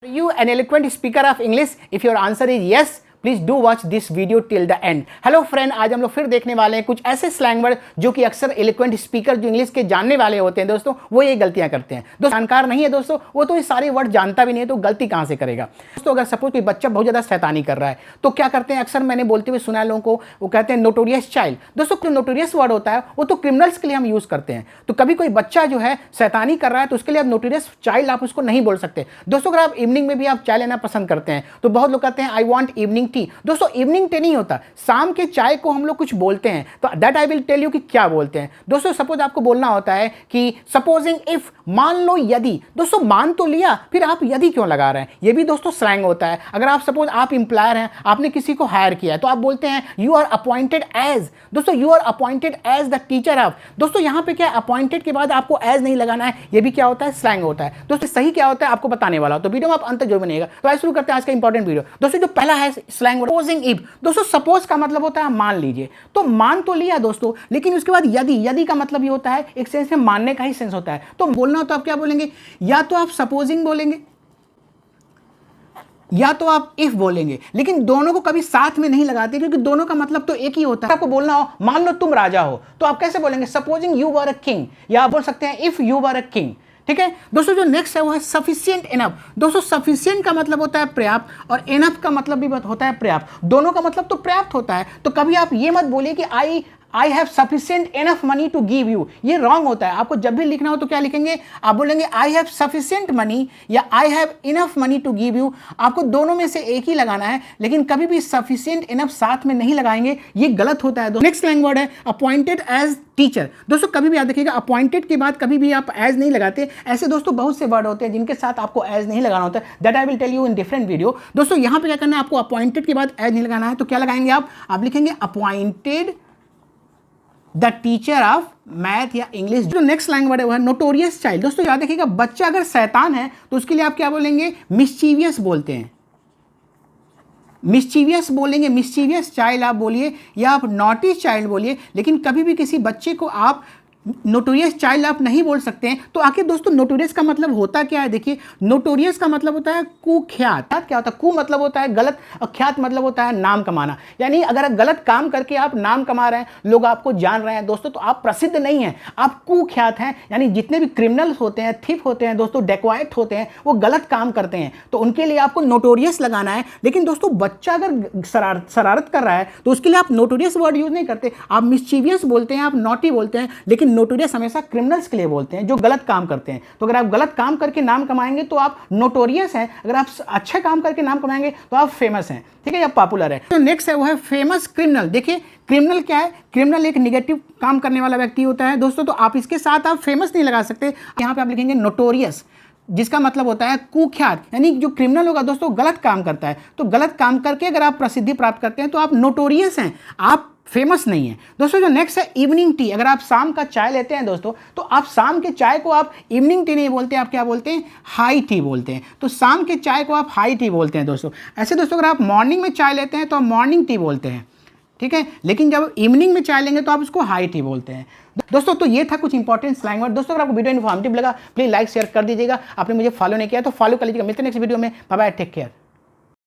Are you an eloquent speaker of English? If your answer is yes, please do watch this video till the end. Hello friend, आज हम लोग फिर देखने वाले हैं कुछ ऐसे स्लैंग वर्ड जो कि अक्सर एलोक्वेंट स्पीकर जो इंग्लिश के जानने वाले होते हैं दोस्तों, वो ये गलतियां करते हैं। दोस्तों जानकार नहीं है दोस्तों, वो तो ये सारे वर्ड जानता भी नहीं है, तो गलती कहां से करेगा दोस्तों। अगर सपोज कोई बच्चा बहुत ज्यादा शैतानी कर रहा है तो क्या करते हैं, अक्सर मैंने बोलते हुए सुना है लोगों को, वो कहते हैं नोटोरियस चाइल्ड। दोस्तों जो नोटोरियस वर्ड होता है वो तो क्रिमिनल्स के लिए हम यूज करते हैं। तो कभी कोई बच्चा जो है शैतानी कर रहा है तो उसके लिए आप नोटोरियस चाइल्ड आप उसको नहीं बोल सकते दोस्तों। अगर आप इवनिंग में भी आप चाय लेना पसंद करते हैं तो बहुत लोग कहते हैं आई वॉन्ट इवनिंग टी। दोस्तों इवनिंग टी नहीं होता, शाम के चाय को हम लोग कुछ बोलते हैं, तो that I will tell you कि क्या बोलते हैं दोस्तों। सपोज आपको बोलना होता है कि सपोजिंग इफ, मान लो यदि। दोस्तों मान तो लिया, फिर आप यदि क्यों लगा रहे हैं, ये भी दोस्तों स्लैंग होता है। अगर आप सपोज आप एम्प्लॉयर हैं, आपने किसी को हायर किया है तो आप बोलते हैं यू आर अपॉइंटेड एज। दोस्तों you are appointed as the teacher of. दोस्तों यहां पे क्या अपॉइंटेड के बाद आपको एज नहीं लगाना है, ये भी क्या होता है, स्लैंग होता है। दोस्तों सही क्या होता है आपको बताने वाला हो, तो वीडियो में आप अंत जो बनेगा। तो आइए शुरू करते हैं आज का इंपॉर्टेंट वीडियो। दोस्तों जो पहला है स्लैंग वर्ड सपोजिंग इफ। दोस्तों सपोज का मतलब होता है मान लीजिए, तो मान तो लिया दोस्तों, लेकिन उसके बाद यदि, यदि का मतलब ये होता है एक सेंस में मानने का ही सेंस होता है। तो बोलना हो तो आप क्या बोलेंगे, या तो आप सपोजिंग बोलेंगे या तो आप इफ बोलेंगे, लेकिन दोनों को कभी साथ में नहीं लगाते क्योंकि दोनों का मतलब तो एक ही होता है। आपको बोलना हो मान लो तुम राजा हो, तो आप कैसे बोलेंगे, supposing you were a king, या आप बोल सकते हैं if you were a king. ठीक है दोस्तों, जो नेक्स्ट है वो है सफिशिएंट इनफ। दोस्तों सफिशिएंट का मतलब होता है पर्याप्त और इनफ का मतलब भी होता है पर्याप्त। दोनों का मतलब तो पर्याप्त होता है, तो कभी आप ये मत बोलिए कि I have sufficient enough money to give you, ये रॉन्ग होता है। आपको जब भी लिखना हो तो क्या लिखेंगे, आप बोलेंगे आई हैव सफिशिएंट मनी या I have enough money to give you. आपको दोनों में से एक ही लगाना है, लेकिन कभी भी सफिशिएंट इनफ साथ में नहीं लगाएंगे, ये गलत होता है। नेक्स्ट लैंग्वेज वर्ड है अपॉइंटेड एज टीचर। दोस्तों कभी भी याद रखिएगा, अपॉइंटेड के बाद कभी भी आप एज नहीं लगाते। ऐसे दोस्तों बहुत से वर्ड होते हैं जिनके साथ आपको एज नहीं लगाना होता है, that I will tell you in different video. दोस्तों यहां पे क्या करना है, आपको अपॉइंटेड के बाद एज नहीं लगाना है, तो क्या लगाएंगे आप लिखेंगे appointed the teacher of math या इंग्लिश। जो नेक्स्ट लैंग्वेज वर्ड है वो है नोटोरियस चाइल्ड। दोस्तों याद रखिएगा, बच्चा अगर शैतान है तो उसके लिए आप क्या बोलेंगे, मिस्चीवियस बोलते हैं, मिस्चीवियस बोलेंगे। मिस्चीवियस चाइल्ड आप बोलिए या आप नॉटी चाइल्ड बोलिए, लेकिन कभी भी किसी बच्चे को आप नोटोरियस चाइल्ड आप नहीं बोल सकते हैं। तो आखिर दोस्तों नोटोरियस का मतलब होता क्या है, देखिए नोटोरियस का मतलब होता है कुख्यात। क्या होता है, कु मतलब होता है गलत और ख्यात मतलब होता है नाम कमाना। यानी अगर गलत काम करके आप नाम कमा रहे हैं, लोग आपको जान रहे हैं दोस्तों, तो आप प्रसिद्ध नहीं हैं, आप कुख्यात हैं। यानी जितने भी क्रिमिनल्स होते हैं, थिफ होते हैं दोस्तों, डेक्वाइट होते हैं, वो गलत काम करते हैं, तो उनके लिए आपको नोटोरियस लगाना है। लेकिन दोस्तों बच्चा अगर शरारत कर रहा है तो उसके लिए आप नोटोरियस वर्ड यूज नहीं करते, आप मिस्चीवियस बोलते हैं, आप नॉटी बोलते हैं। लेकिन नोटोरियस हमेशा क्रिमिनल्स के लिए बोलते हैं जो गलत काम करते हैं। तो अगर आप गलत काम करके नाम कमाएंगे तो आप नोटोरियस हैं, अगर आप अच्छा काम करके नाम कमाएंगे तो आप फेमस हैं। ठीक है, या पॉपुलर है। तो नेक्स्ट है वो है फेमस क्रिमिनल। देखिए क्रिमिनल क्या है, क्रिमिनल एक निगेटिव काम करने वाला व्यक्ति होता है दोस्तों, तो आप इसके साथ आप फेमस नहीं लगा सकते। यहाँ पे आप लिखेंगे नोटोरियस, जिसका मतलब होता है कुख्यात। यानी जो क्रिमिनल होगा दोस्तों गलत काम करता है, तो गलत काम करके अगर आप प्रसिद्धि प्राप्त करते हैं तो आप नोटोरियस हैं, आप फेमस नहीं है। दोस्तों जो नेक्स्ट है इवनिंग टी। अगर आप शाम का चाय लेते हैं दोस्तों, तो आप शाम के चाय को आप इवनिंग टी नहीं बोलते, आप क्या बोलते हैं, हाई टी बोलते हैं। तो शाम के चाय को आप हाई टी बोलते हैं दोस्तों। ऐसे दोस्तों अगर आप मॉर्निंग में चाय लेते हैं तो आप मॉर्निंग टी बोलते हैं, ठीक है, लेकिन जब इवनिंग में चाय लेंगे तो आप उसको हाई टी बोलते हैं दोस्तों। तो ये था कुछ इंपॉर्टेंट स्लैंग वर्ड। दोस्तों अगर आपको वीडियो इन्फॉर्मेटिव लगा प्लीज लाइक शेयर कर दीजिएगा। आपने मुझे फॉलो नहीं किया तो फॉलो कर लीजिएगा। मिलते हैं नेक्स्ट वीडियो में, बाय बाय, टेक केयर।